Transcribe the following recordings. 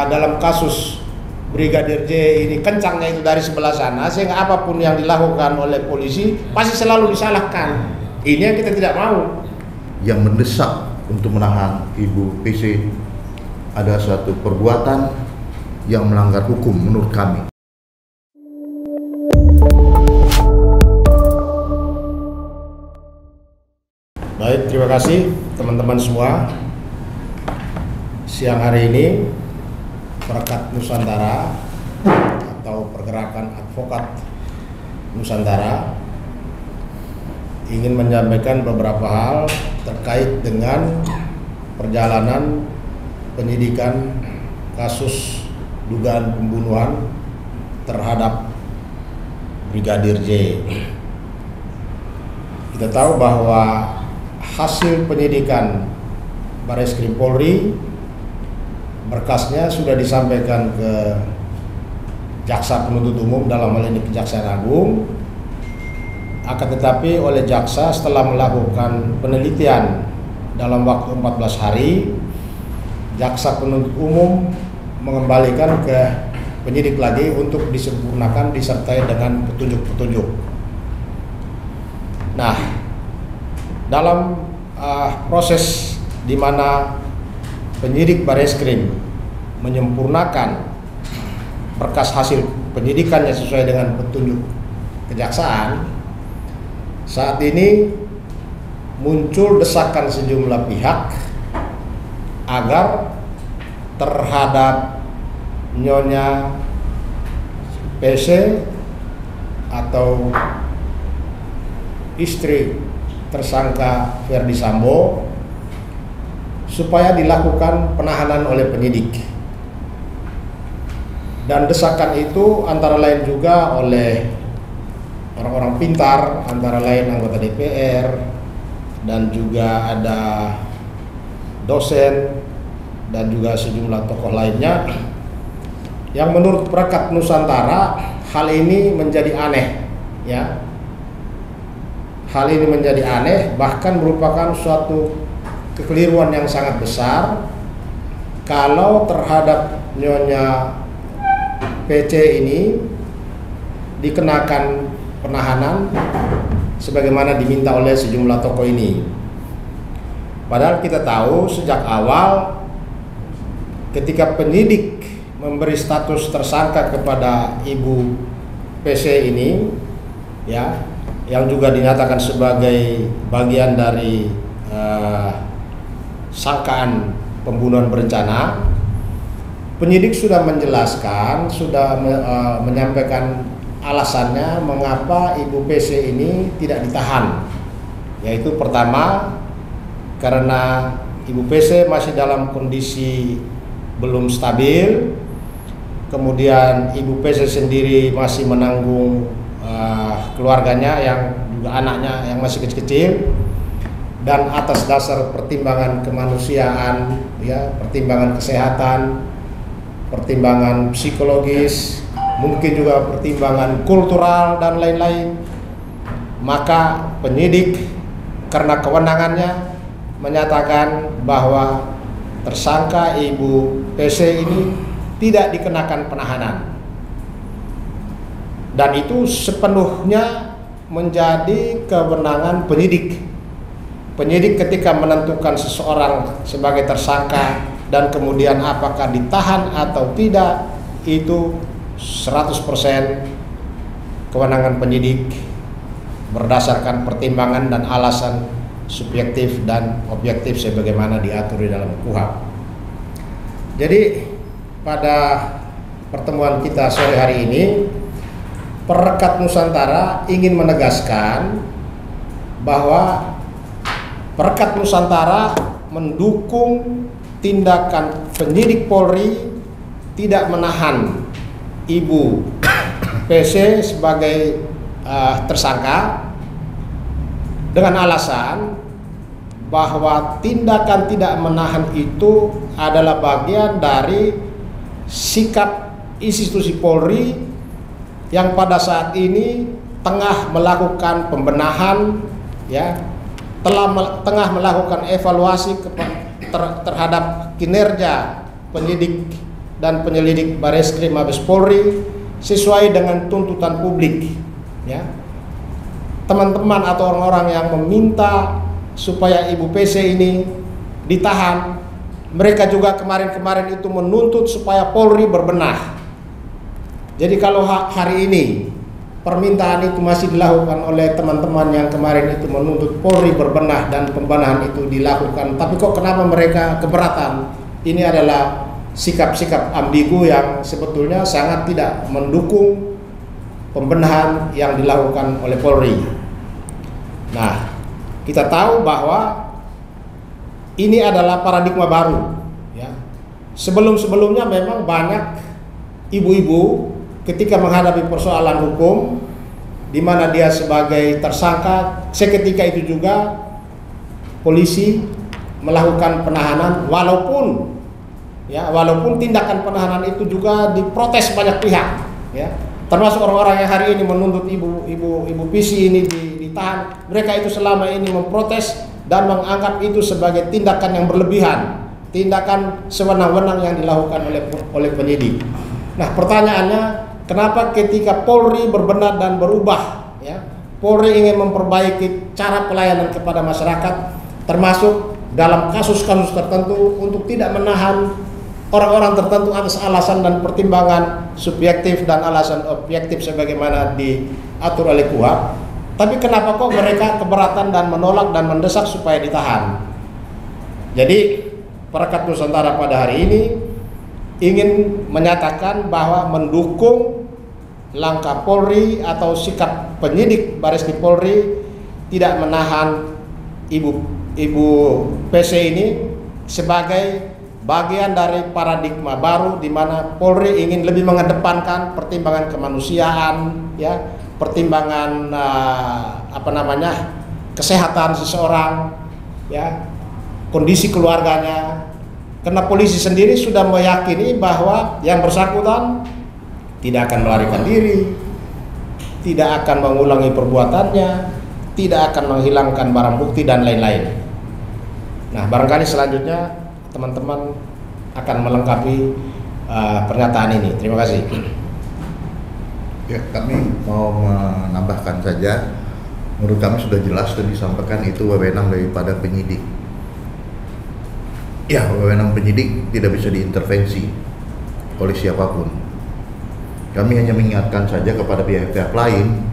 dalam kasus Brigadir J ini kencangnya itu dari sebelah sana, sehingga apapun yang dilakukan oleh polisi pasti selalu disalahkan. Ini yang kita tidak mau. Yang mendesak untuk menahan Ibu PC ada suatu perbuatan yang melanggar hukum menurut kami. Baik, terima kasih teman-teman semua. Siang hari ini Perekat Nusantara atau Pergerakan Advokat Nusantara ingin menyampaikan beberapa hal terkait dengan perjalanan penyidikan kasus dugaan pembunuhan terhadap Brigadir J. Kita tahu bahwa hasil penyidikan Bareskrim Polri, berkasnya sudah disampaikan ke jaksa penuntut umum, dalam hal ini Kejaksaan Agung. Akan tetapi oleh jaksa setelah melakukan penelitian dalam waktu 14 hari, jaksa penuntut umum mengembalikan ke penyidik lagi untuk disempurnakan disertai dengan petunjuk-petunjuk. Nah, dalam proses di mana penyidik Bareskrim menyempurnakan berkas hasil penyidikannya sesuai dengan petunjuk kejaksaan, saat ini muncul desakan sejumlah pihak agar terhadap Nyonya PC atau istri tersangka Ferdi Sambo supaya dilakukan penahanan oleh penyidik. Dan desakan itu antara lain juga oleh orang-orang pintar, antara lain anggota DPR dan juga ada dosen dan juga sejumlah tokoh lainnya, yang menurut Perekat Nusantara hal ini menjadi aneh, ya. Hal ini menjadi aneh, bahkan merupakan suatu kekeliruan yang sangat besar kalau terhadap Nyonya PC ini dikenakan penahanan sebagaimana diminta oleh sejumlah tokoh ini. Padahal kita tahu sejak awal ketika penyidik memberi status tersangka kepada Ibu PC ini, ya, yang juga dinyatakan sebagai bagian dari sangkaan pembunuhan berencana, penyidik sudah menjelaskan, sudah menyampaikan alasannya mengapa Ibu PC ini tidak ditahan. Yaitu pertama, karena Ibu PC masih dalam kondisi belum stabil, kemudian Ibu PC sendiri masih menanggung keluarganya yang juga anaknya yang masih kecil-kecil, dan atas dasar pertimbangan kemanusiaan, ya, pertimbangan kesehatan, pertimbangan psikologis, mungkin juga pertimbangan kultural dan lain-lain, maka penyidik karena kewenangannya menyatakan bahwa tersangka Ibu PC ini tidak dikenakan penahanan. Dan itu sepenuhnya menjadi kewenangan penyidik. Penyidik ketika menentukan seseorang sebagai tersangka dan kemudian apakah ditahan atau tidak, itu 100% kewenangan penyidik berdasarkan pertimbangan dan alasan subjektif dan objektif sebagaimana diatur di dalam KUHP. Jadi pada pertemuan kita sore hari ini, Perekat Nusantara ingin menegaskan bahwa Perekat Nusantara mendukung tindakan penyidik Polri tidak menahan Ibu PC sebagai tersangka dengan alasan bahwa tindakan tidak menahan itu adalah bagian dari sikap institusi Polri yang pada saat ini tengah melakukan pembenahan, ya, tengah melakukan evaluasi terhadap kinerja penyidik dan penyelidik Bareskrim Mabes Polri sesuai dengan tuntutan publik. Ya, teman-teman atau orang-orang yang meminta supaya Ibu PC ini ditahan, mereka juga kemarin-kemarin itu menuntut supaya Polri berbenah. Jadi kalau hari ini permintaan itu masih dilakukan oleh teman-teman yang kemarin itu menuntut Polri berbenah dan pembenahan itu dilakukan, tapi kok kenapa mereka keberatan? Ini adalah sikap-sikap ambigu yang sebetulnya sangat tidak mendukung pembenahan yang dilakukan oleh Polri. Nah, kita tahu bahwa ini adalah paradigma baru. Ya. Sebelum-sebelumnya memang banyak ibu-ibu ketika menghadapi persoalan hukum, di mana dia sebagai tersangka, seketika itu juga polisi melakukan penahanan, walaupun tindakan penahanan itu juga diprotes banyak pihak, ya, termasuk orang-orang yang hari ini menuntut ibu PC ini ditahan. Mereka itu selama ini memprotes dan menganggap itu sebagai tindakan yang berlebihan, tindakan sewenang-wenang yang dilakukan oleh penyidik. Nah, pertanyaannya, kenapa ketika Polri berbenah dan berubah, ya, Polri ingin memperbaiki cara pelayanan kepada masyarakat, termasuk dalam kasus-kasus tertentu untuk tidak menahan orang-orang tertentu atas alasan dan pertimbangan subjektif dan alasan objektif sebagaimana diatur oleh KUHP. Tapi kenapa kok mereka keberatan dan menolak dan mendesak supaya ditahan? Jadi Perekat Nusantara pada hari ini ingin menyatakan bahwa mendukung langkah Polri atau sikap penyidik Bareskrim Polri tidak menahan Ibu PC ini sebagai bagian dari paradigma baru di mana Polri ingin lebih mengedepankan pertimbangan kemanusiaan, ya, pertimbangan kesehatan seseorang, ya, kondisi keluarganya. Karena polisi sendiri sudah meyakini bahwa yang bersangkutan tidak akan melarikan diri, tidak akan mengulangi perbuatannya, tidak akan menghilangkan barang bukti dan lain-lain. Nah, barangkali selanjutnya teman-teman akan melengkapi pernyataan ini. Terima kasih. Ya, kami mau menambahkan saja. Menurut kami sudah jelas dan disampaikan itu wewenang daripada penyidik. Ya, wewenang penyidik tidak bisa diintervensi oleh siapapun. Kami hanya mengingatkan saja kepada pihak-pihak lain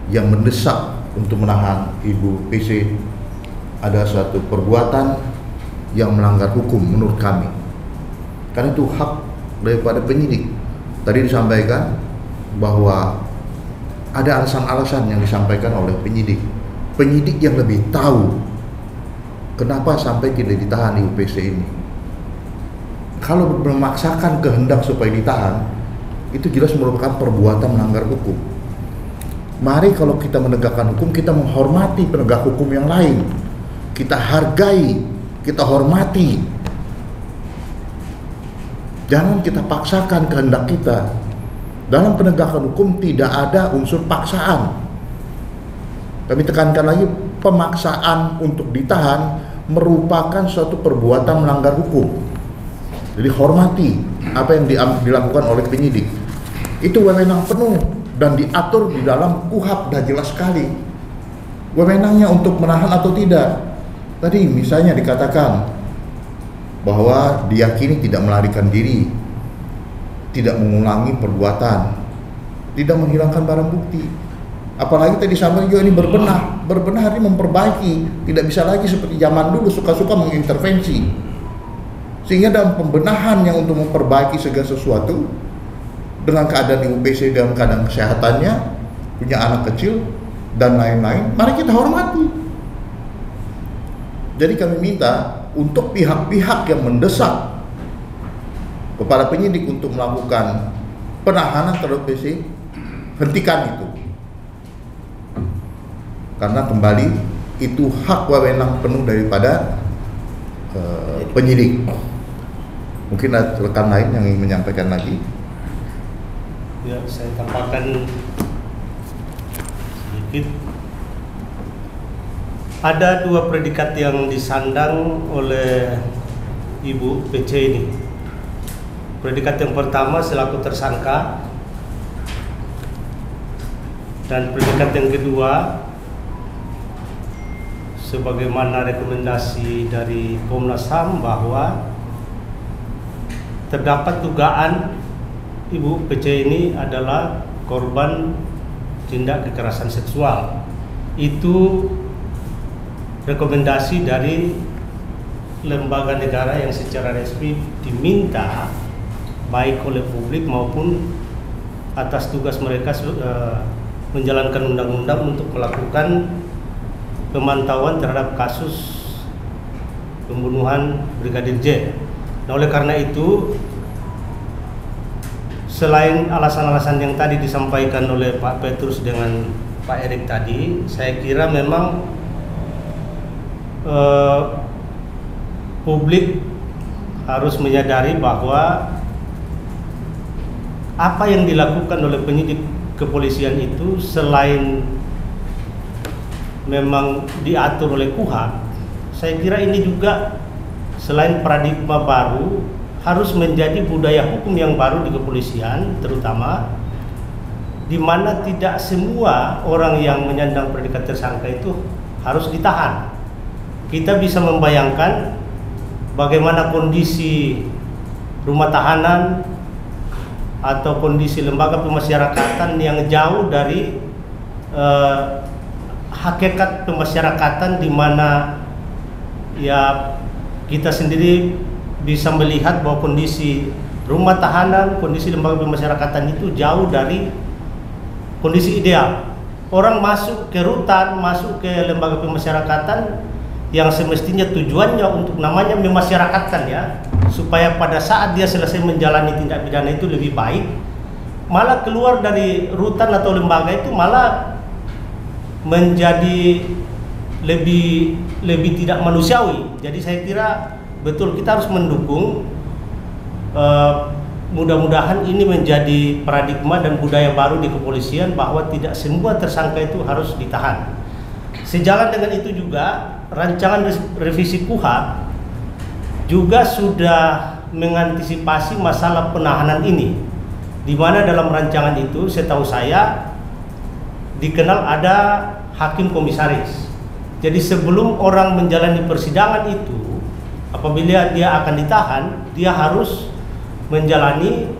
yang mendesak untuk menahan Ibu PC ada satu perbuatan yang melanggar hukum menurut kami. Karena itu hak daripada penyidik. Tadi disampaikan bahwa ada alasan-alasan yang disampaikan oleh penyidik. Penyidik yang lebih tahu kenapa sampai tidak ditahan Ibu PC ini. Kalau memaksakan kehendak supaya ditahan, itu jelas merupakan perbuatan melanggar hukum. Mari kalau kita menegakkan hukum, kita menghormati penegak hukum yang lain. Kita hargai, kita hormati. Jangan kita paksakan kehendak kita. Dalam penegakan hukum tidak ada unsur paksaan. Kami tekankan lagi, pemaksaan untuk ditahan merupakan suatu perbuatan melanggar hukum. Jadi hormati apa yang dilakukan oleh penyidik. Itu wewenang penuh dan diatur di dalam KUHP, dah jelas sekali wewenangnya untuk menahan atau tidak. Tadi misalnya dikatakan bahwa diyakini tidak melarikan diri, tidak mengulangi perbuatan, tidak menghilangkan barang bukti. Apalagi tadi sampaikan juga ini berbenah ini memperbaiki, tidak bisa lagi seperti zaman dulu suka-suka mengintervensi. Sehingga dalam pembenahan yang untuk memperbaiki segala sesuatu dengan keadaan Ibu PC dalam keadaan kesehatannya, punya anak kecil dan lain-lain, mari kita hormati. Jadi kami minta untuk pihak-pihak yang mendesak kepada penyidik untuk melakukan penahanan terhadap PC, hentikan itu. Karena kembali itu hak wewenang penuh daripada penyidik. Mungkin ada rekan lain yang ingin menyampaikan lagi. Ya, saya tambahkan sedikit. Ada dua predikat yang disandang oleh Ibu PC ini. Predikat yang pertama selaku tersangka, dan predikat yang kedua sebagaimana rekomendasi dari Komnas HAM bahwa terdapat dugaan Ibu PC ini adalah korban tindak kekerasan seksual. Itu rekomendasi dari lembaga negara yang secara resmi diminta baik oleh publik maupun atas tugas mereka menjalankan undang-undang untuk melakukan pemantauan terhadap kasus pembunuhan Brigadir J. Nah, oleh karena itu, selain alasan-alasan yang tadi disampaikan oleh Pak Petrus dengan Pak Erik tadi, saya kira memang publik harus menyadari bahwa apa yang dilakukan oleh penyidik kepolisian itu selain memang diatur oleh KUHP, saya kira ini juga selain paradigma baru harus menjadi budaya hukum yang baru di kepolisian, terutama di mana tidak semua orang yang menyandang predikat tersangka itu harus ditahan. Kita bisa membayangkan bagaimana kondisi rumah tahanan atau kondisi lembaga pemasyarakatan yang jauh dari hakikat pemasyarakatan, di mana ya kita sendiri bisa melihat bahwa kondisi rumah tahanan, kondisi lembaga pemasyarakatan itu jauh dari kondisi ideal. Orang masuk ke rutan, masuk ke lembaga pemasyarakatan yang semestinya tujuannya untuk namanya memasyarakatkan ya, supaya pada saat dia selesai menjalani tindak pidana itu lebih baik, malah keluar dari rutan atau lembaga itu malah menjadi lebih tidak manusiawi. Jadi saya kira betul kita harus mendukung, mudah-mudahan ini menjadi paradigma dan budaya baru di kepolisian bahwa tidak semua tersangka itu harus ditahan. Sejalan dengan itu juga rancangan revisi KUHP juga sudah mengantisipasi masalah penahanan ini, di mana dalam rancangan itu setahu saya dikenal ada hakim komisaris. Jadi sebelum orang menjalani persidangan itu, apabila dia akan ditahan, dia harus menjalani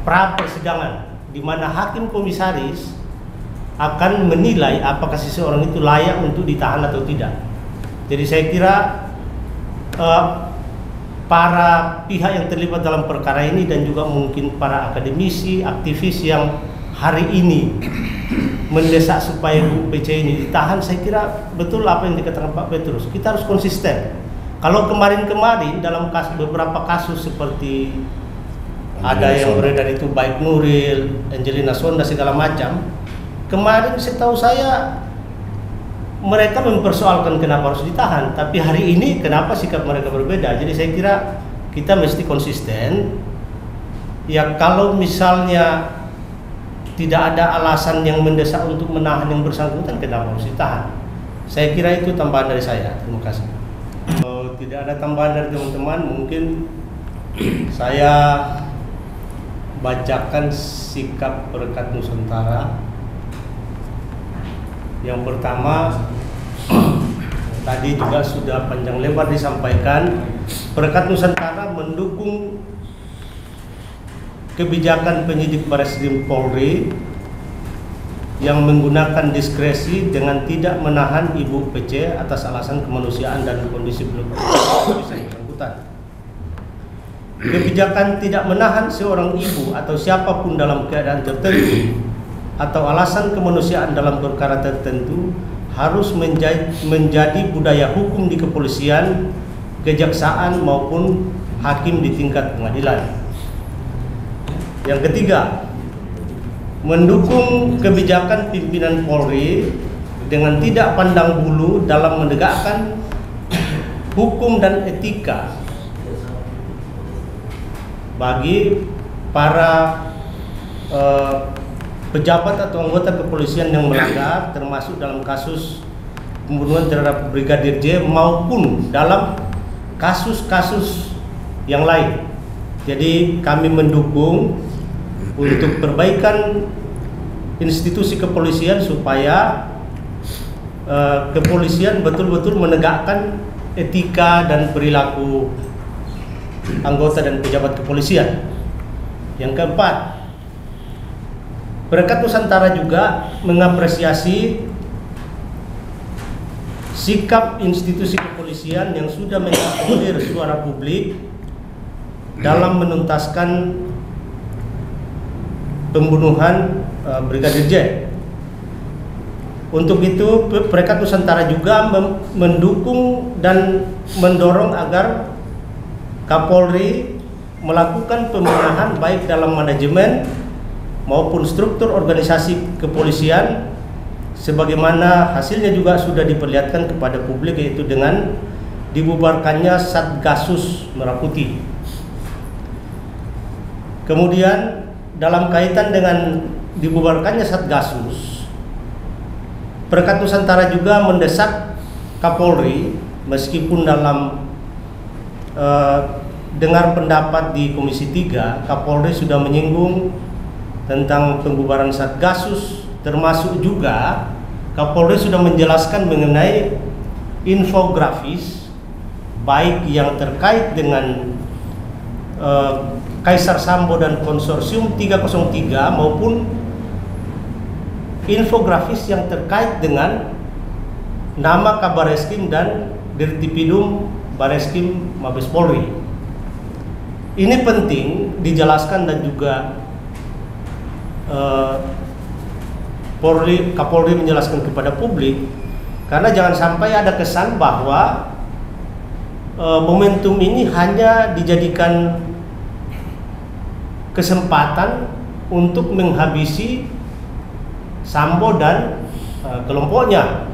pra persidangan, di mana hakim komisaris akan menilai apakah seseorang itu layak untuk ditahan atau tidak. Jadi saya kira para pihak yang terlibat dalam perkara ini dan juga mungkin para akademisi, aktivis yang hari ini mendesak supaya Bu PC ini ditahan, saya kira betul apa yang dikatakan Pak Petrus. Kita harus konsisten. Kalau kemarin-kemarin dalam beberapa kasus seperti ada yang beredar itu baik Nuril, Angelina Sonda segala macam, kemarin setahu saya mereka mempersoalkan kenapa harus ditahan, tapi hari ini kenapa sikap mereka berbeda. Jadi saya kira kita mesti konsisten. Ya kalau misalnya tidak ada alasan yang mendesak untuk menahan yang bersangkutan, kenapa harus ditahan? Saya kira itu tambahan dari saya. Terima kasih. Kalau tidak ada tambahan dari teman-teman, mungkin saya bacakan sikap Perekat Nusantara. Yang pertama, tadi juga sudah panjang lebar disampaikan, Perekat Nusantara mendukung kebijakan penyidik Bareskrim Polri yang menggunakan diskresi dengan tidak menahan Ibu PC atas alasan kemanusiaan dan kondisi belum bisa bersangkutan. Kebijakan tidak menahan seorang ibu atau siapapun dalam keadaan tertentu atau alasan kemanusiaan dalam perkara tertentu harus menjadi budaya hukum di kepolisian, kejaksaan maupun hakim di tingkat pengadilan. Yang ketiga, mendukung kebijakan pimpinan Polri dengan tidak pandang bulu dalam menegakkan hukum dan etika bagi para pejabat atau anggota kepolisian yang melanggar, termasuk dalam kasus pembunuhan terhadap Brigadir J maupun dalam kasus-kasus yang lain. Jadi kami mendukung untuk perbaikan institusi kepolisian supaya kepolisian betul-betul menegakkan etika dan perilaku anggota dan pejabat kepolisian. Yang keempat, Perekat Nusantara juga mengapresiasi sikap institusi kepolisian yang sudah mengakomodir suara publik dalam menuntaskan pembunuhan Brigadir J. Untuk itu Perekat Nusantara juga mendukung dan mendorong agar Kapolri melakukan pembenahan baik dalam manajemen maupun struktur organisasi kepolisian, sebagaimana hasilnya juga sudah diperlihatkan kepada publik, yaitu dengan dibubarkannya Satgasus Merah Putih. Kemudian dalam kaitan dengan dibubarkannya Satgasus, Perekat Nusantara juga mendesak Kapolri, meskipun dalam dengar pendapat di Komisi 3, Kapolri sudah menyinggung tentang pembubaran Satgasus, termasuk juga Kapolri sudah menjelaskan mengenai infografis baik yang terkait dengan Kaisar Sambo dan Konsorsium 303 maupun infografis yang terkait dengan nama Kabareskrim dan Dirtipidum Bareskrim Mabes Polri. Ini penting dijelaskan dan juga Kapolri menjelaskan kepada publik, karena jangan sampai ada kesan bahwa momentum ini hanya dijadikan kesempatan untuk menghabisi Sambo dan kelompoknya,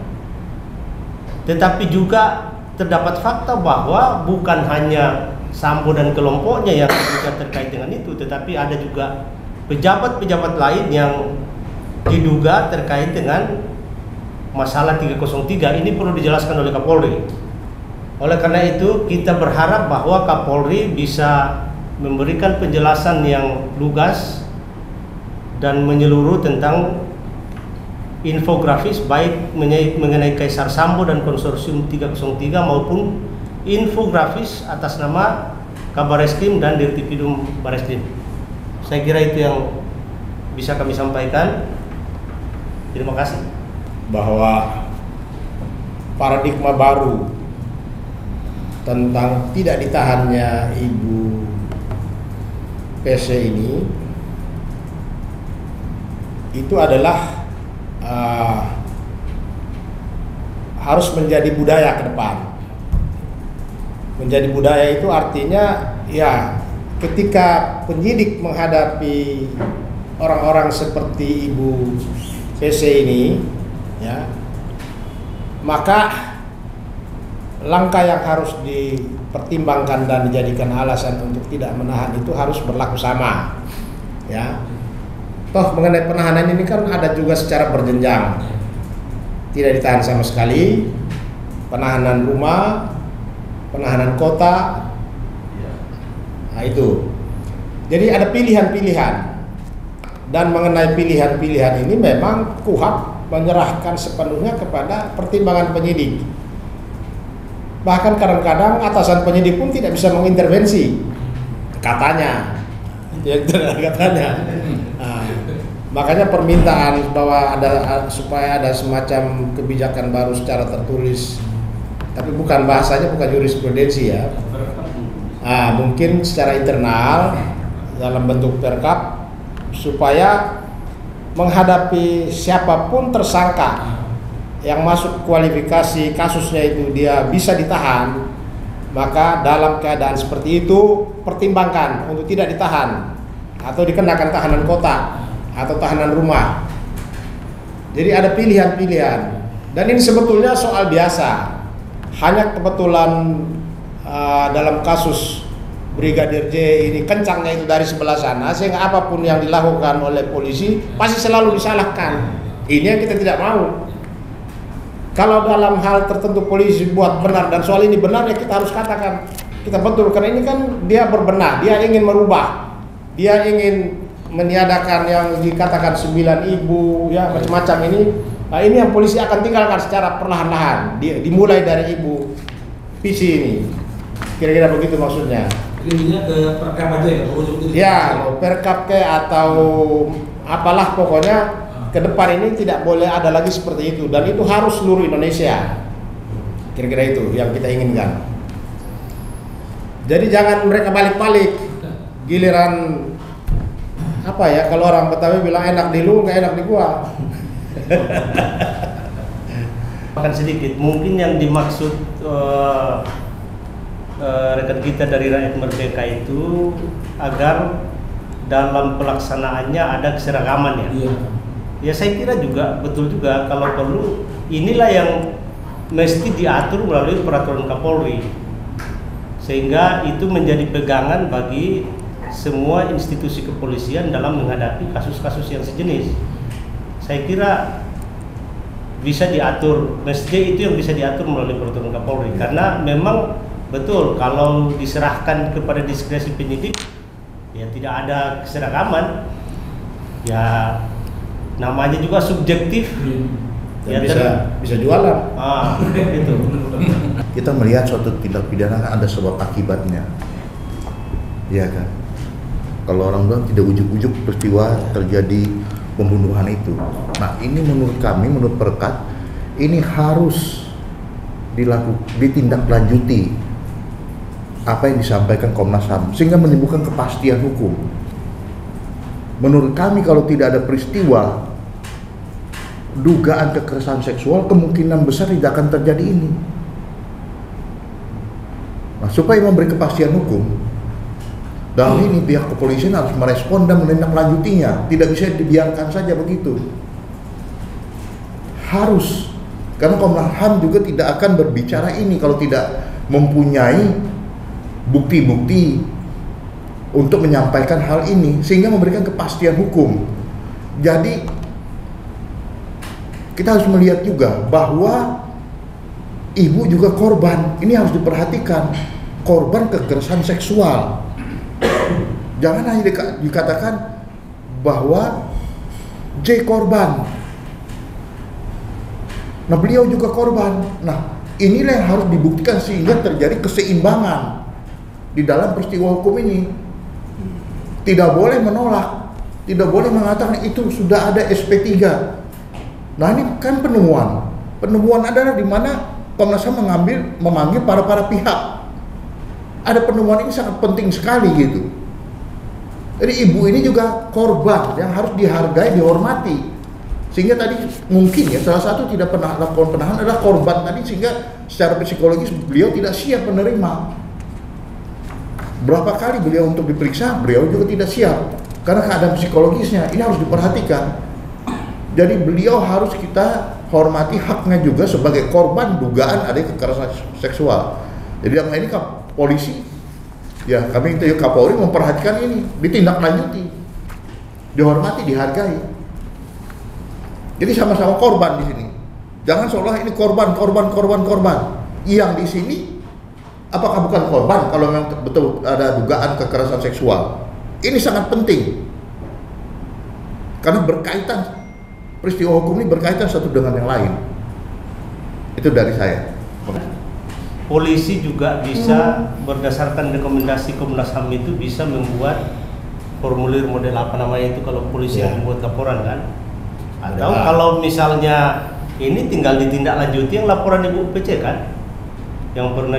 tetapi juga terdapat fakta bahwa bukan hanya Sambo dan kelompoknya yang juga terkait dengan itu, tetapi ada juga pejabat-pejabat lain yang diduga terkait dengan masalah 303. Ini perlu dijelaskan oleh Kapolri. Oleh karena itu kita berharap bahwa Kapolri bisa memberikan penjelasan yang lugas dan menyeluruh tentang infografis baik mengenai Kaisar Sambo dan Konsorsium 303 maupun infografis atas nama Kabareskrim dan Dirtipidum Bareskrim. Saya kira itu yang bisa kami sampaikan. Terima kasih. Bahwa paradigma baru tentang tidak ditahannya Ibu PC ini itu adalah harus menjadi budaya ke depan. Menjadi budaya itu artinya ya ketika penyidik menghadapi orang-orang seperti Ibu PC ini, ya, maka langkah yang harus dipertimbangkan dan dijadikan alasan untuk tidak menahan itu harus berlaku sama, ya. Toh mengenai penahanan ini kan ada juga secara berjenjang, tidak ditahan sama sekali, penahanan rumah, penahanan kota, nah itu. Jadi ada pilihan-pilihan. Dan mengenai pilihan-pilihan ini memang KUHP menyerahkan sepenuhnya kepada pertimbangan penyidik. Bahkan kadang-kadang atasan penyidik pun tidak bisa mengintervensi, katanya. Nah, makanya permintaan bahwa supaya ada semacam kebijakan baru secara tertulis, tapi bukan bahasanya, bukan jurisprudensi ya. Nah, mungkin secara internal dalam bentuk perkap, supaya menghadapi siapapun tersangka yang masuk kualifikasi kasusnya itu dia bisa ditahan, maka dalam keadaan seperti itu pertimbangkan untuk tidak ditahan atau dikenakan tahanan kota atau tahanan rumah. Jadi ada pilihan-pilihan, dan ini sebetulnya soal biasa. Hanya kebetulan dalam kasus Brigadir J ini kencangnya itu dari sebelah sana, sehingga apapun yang dilakukan oleh polisi pasti selalu disalahkan. Ini yang kita tidak mau. Kalau dalam hal tertentu polisi buat benar dan soal ini benar, ya kita harus katakan kita betul, karena ini kan dia berbenah, dia ingin merubah, dia ingin meniadakan yang dikatakan 9 ibu ya macam-macam ini. Nah, ini yang polisi akan tinggalkan secara perlahan-lahan, dimulai dari ibu PC ini. Kira-kira begitu maksudnya. Intinya ke perkap aja ya? Ya, perkap ke atau apalah pokoknya ke depan ini tidak boleh ada lagi seperti itu, dan itu harus seluruh Indonesia. Kira-kira itu yang kita inginkan. Jadi jangan mereka balik-balik, giliran apa ya, kalau orang Betawi bilang enak di lu, nggak enak di gua. Makan sedikit, mungkin yang dimaksud rekan kita dari Rakyat Merdeka itu agar dalam pelaksanaannya ada keseragaman ya. Iya. Ya saya kira juga betul juga, kalau perlu inilah yang mesti diatur melalui peraturan Kapolri, sehingga itu menjadi pegangan bagi semua institusi kepolisian dalam menghadapi kasus-kasus yang sejenis. Saya kira bisa diatur, mestinya itu yang bisa diatur melalui peraturan Kapolri, karena memang betul kalau diserahkan kepada diskresi penyidik ya tidak ada keseragaman ya, namanya juga subjektif Ya, bisa jualan. Gitu. Kita melihat suatu tindak pidana kan ada sebab akibatnya, ya kan. Kalau orang bilang tidak ujuk-ujuk peristiwa terjadi pembunuhan itu. Nah, ini menurut kami, menurut Perkat, ini harus ditindaklanjuti apa yang disampaikan Komnas HAM sehingga menimbulkan kepastian hukum. Menurut kami kalau tidak ada peristiwa dugaan kekerasan seksual, kemungkinan besar tidak akan terjadi ini. Nah, supaya memberi kepastian hukum, dalam ini pihak kepolisian harus merespon dan menindaklanjutinya. Tidak bisa dibiarkan saja begitu. Harus, karena Komnas HAM juga tidak akan berbicara ini kalau tidak mempunyai bukti-bukti untuk menyampaikan hal ini sehingga memberikan kepastian hukum. Jadi kita harus melihat juga bahwa ibu juga korban. Ini harus diperhatikan, korban kekerasan seksual. Jangan hanya dikatakan bahwa J korban. Nah, beliau juga korban. Nah, inilah yang harus dibuktikan sehingga terjadi keseimbangan di dalam peristiwa hukum ini. Tidak boleh menolak, tidak boleh mengatakan itu sudah ada SP3. Nah, ini kan penemuan. Penemuan adalah di mana Komnas HAM memanggil para pihak. Ada penemuan ini sangat penting sekali gitu. Jadi ibu ini juga korban yang harus dihargai, dihormati. Sehingga tadi mungkin ya salah satu tidak pernah lakukan penahanan adalah korban tadi, sehingga secara psikologis beliau tidak siap menerima. Berapa kali beliau untuk diperiksa, beliau juga tidak siap karena keadaan psikologisnya. Ini harus diperhatikan. Jadi beliau harus kita hormati haknya juga sebagai korban dugaan ada kekerasan seksual. Jadi dalam ini polisi, ya kami itu Kapolri memperhatikan ini, ditindaklanjuti, dihormati, dihargai. Jadi sama-sama korban di sini. Jangan seolah ini korban. Yang di sini apakah bukan korban kalau memang betul ada dugaan kekerasan seksual? Ini sangat penting karena berkaitan. Peristiwa hukum ini berkaitan satu dengan yang lain. Itu dari saya. Polisi juga bisa berdasarkan rekomendasi Komnas HAM itu bisa membuat formulir model apa namanya itu kalau polisi yang membuat laporan kan. Atau kalau misalnya ini tinggal ditindaklanjuti yang laporan Ibu PC kan, yang pernah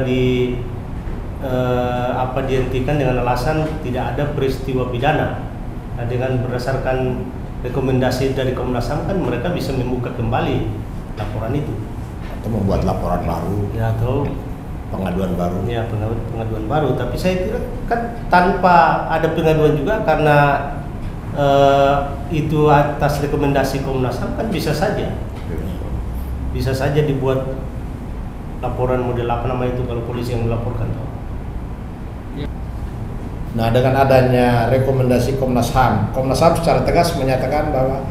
dihentikan dengan alasan tidak ada peristiwa pidana. Nah, dengan berdasarkan rekomendasi dari Komnas HAM kan mereka bisa membuka kembali laporan itu Atau membuat laporan baru. ya, atau pengaduan baru. Ya, pengaduan baru. Tapi saya kira kan tanpa ada pengaduan juga karena itu atas rekomendasi Komnas HAM kan bisa saja dibuat laporan model apa namanya itu kalau polisi yang melaporkan. Nah, dengan adanya rekomendasi Komnas HAM secara tegas menyatakan bahwa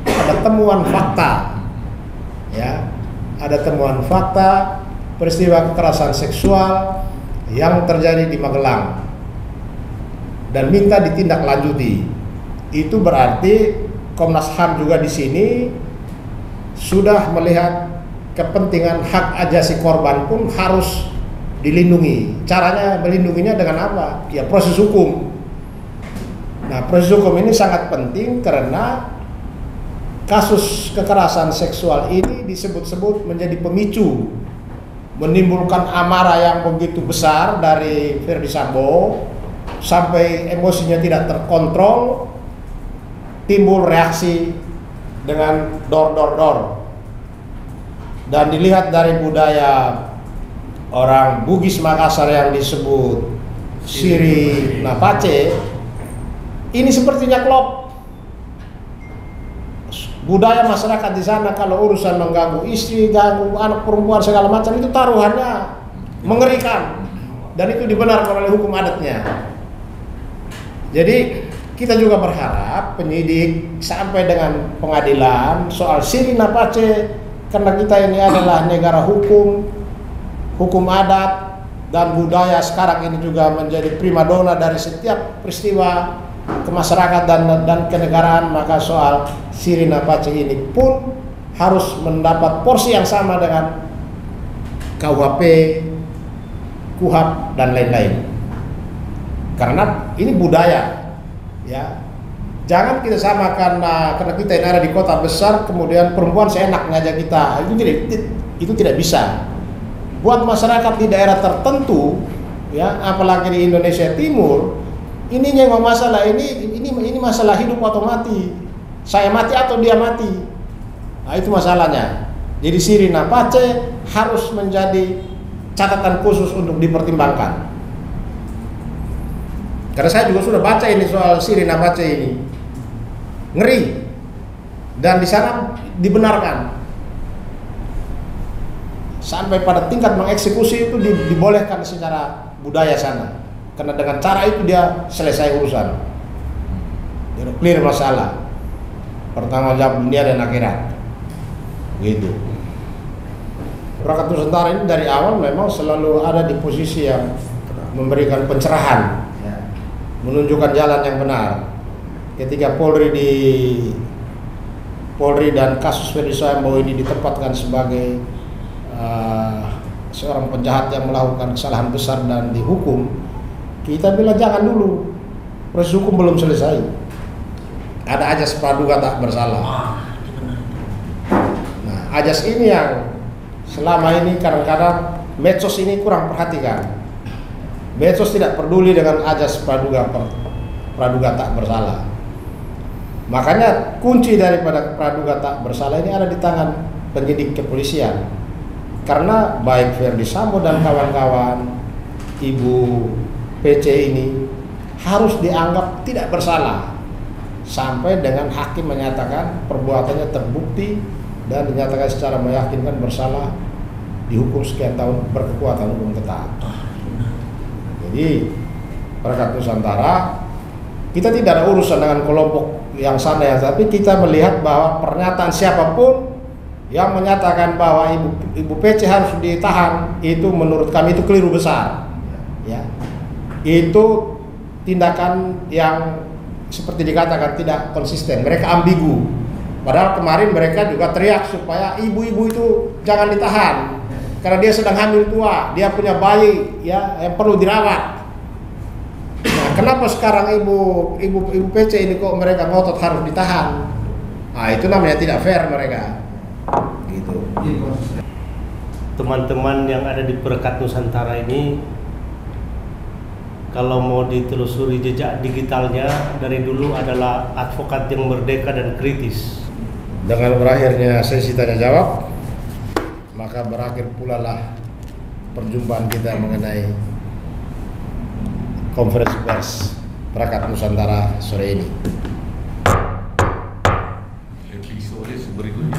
ada temuan fakta, ya, ada temuan fakta peristiwa kekerasan seksual yang terjadi di Magelang dan minta ditindaklanjuti. Itu berarti Komnas HAM juga di sini sudah melihat kepentingan hak ajasi korban pun harus dilindungi. Caranya melindunginya dengan apa? Ya proses hukum. Nah, proses hukum ini sangat penting karena kasus kekerasan seksual ini disebut-sebut menjadi pemicu, menimbulkan amarah yang begitu besar dari Ferdy Sambo sampai emosinya tidak terkontrol, timbul reaksi dengan dor. Dan dilihat dari budaya orang Bugis Makassar yang disebut Siri Napace, ini sepertinya klop. Budaya masyarakat di sana kalau urusan mengganggu istri, ganggu anak perempuan segala macam itu taruhannya mengerikan, dan itu dibenarkan oleh hukum adatnya. Jadi kita juga berharap penyidik sampai dengan pengadilan soal Siri Napace, karena kita ini adalah negara hukum, hukum adat dan budaya sekarang ini juga menjadi primadona dari setiap peristiwa kemasyarakatan dan kenegaraan, maka soal Siri Napace ini pun harus mendapat porsi yang sama dengan KUHP, KUHAP dan lain-lain. Karena ini budaya, ya. Jangan kita samakan karena kita ini ada di kota besar, kemudian perempuan seenaknya aja kita. Itu tidak bisa. Buat masyarakat di daerah tertentu, ya, apalagi di Indonesia Timur, ini yang masalah ini masalah hidup atau mati. Saya mati atau dia mati. Nah, itu masalahnya. Jadi Siri Napace harus menjadi catatan khusus untuk dipertimbangkan. Karena saya juga sudah baca ini soal Siri Napace ini. Ngeri. Dan di sana dibenarkan. Sampai pada tingkat mengeksekusi itu dibolehkan secara budaya sana. Karena dengan cara itu dia selesai urusan. Dia clear masalah. Pertanggung jawab dunia dan akhirat. Gitu. Perangkat Nusantara ini dari awal memang selalu ada di posisi yang memberikan pencerahan, menunjukkan jalan yang benar. Ketika Polri dan kasus Ferdy Sambo ini ditempatkan sebagai seorang penjahat yang melakukan kesalahan besar dan dihukum, kita bilang jangan dulu, proses hukum belum selesai. Ada ajas praduga tak bersalah. Nah, ajas ini yang selama ini kadang-kadang medsos ini kurang perhatikan. Medsos tidak peduli dengan ajas praduga tak bersalah. Makanya kunci daripada praduga tak bersalah ini ada di tangan penyidik kepolisian. Karena baik Ferdy Sambo dan kawan-kawan, Ibu PC ini harus dianggap tidak bersalah sampai dengan hakim menyatakan perbuatannya terbukti dan dinyatakan secara meyakinkan bersalah, dihukum sekian tahun berkekuatan hukum tetap. Jadi Perangkat Nusantara kita tidak ada urusan dengan kelompok yang sana ya, tapi kita melihat bahwa pernyataan siapapun yang menyatakan bahwa Ibu PC harus ditahan, itu menurut kami itu keliru besar. Ya. Itu tindakan yang seperti dikatakan tidak konsisten, mereka ambigu. Padahal kemarin mereka juga teriak supaya ibu-ibu itu jangan ditahan karena dia sedang hamil tua, dia punya bayi ya yang perlu dirawat. Nah, kenapa sekarang ibu PC ini kok mereka ngotot harus ditahan? Nah, itu namanya tidak fair mereka. Gitu. Teman-teman yang ada di Perangkat Nusantara ini, kalau mau ditelusuri jejak digitalnya, dari dulu adalah advokat yang merdeka dan kritis. Dengan berakhirnya sesi tanya jawab, maka berakhir pula lah perjumpaan kita mengenai konferensi pers Perangkat Nusantara sore ini. Episode berikutnya.